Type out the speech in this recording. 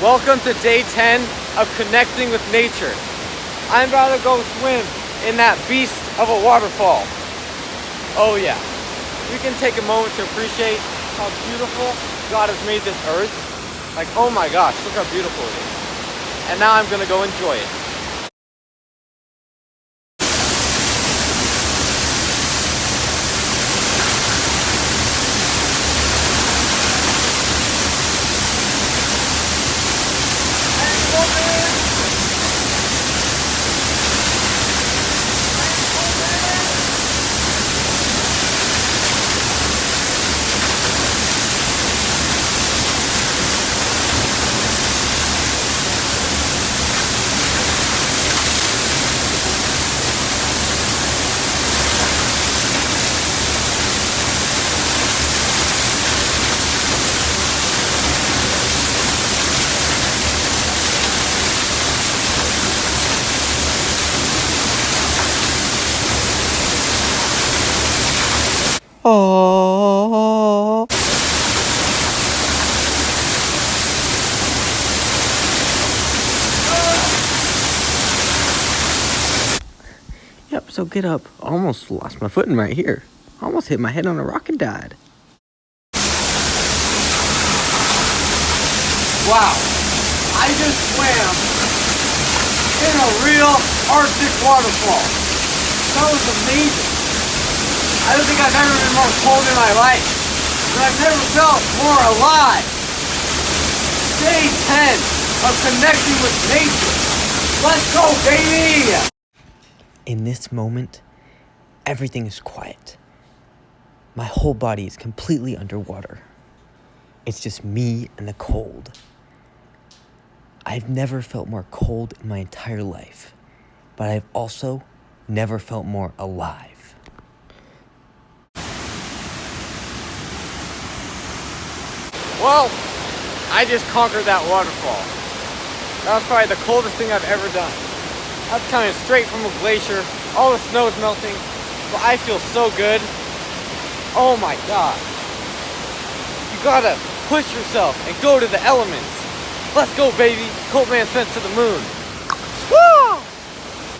Welcome to day 10 of connecting with nature. I'm about to go swim in that beast of a waterfall. Oh yeah. We can take a moment to appreciate how beautiful God has made this earth. Like, oh my gosh, look how beautiful it is. And now I'm gonna go enjoy it. Oh. Yep, so get up. Almost lost my footing right here. Almost hit my head on a rock and died. Wow, I just swam in a real Arctic waterfall. That was amazing. I don't think I've ever been more cold in my life, but I've never felt more alive. Day 10 of connecting with nature. Let's go, baby! In this moment, everything is quiet. My whole body is completely underwater. It's just me and the cold. I've never felt more cold in my entire life, but I've also never felt more alive. Well, I just conquered that waterfall. That was probably the coldest thing I've ever done. That's coming straight from a glacier. All the snow is melting, but I feel so good. Oh my God. You gotta push yourself and go to the elements. Let's go, baby. Cold man sent to the moon. Woo!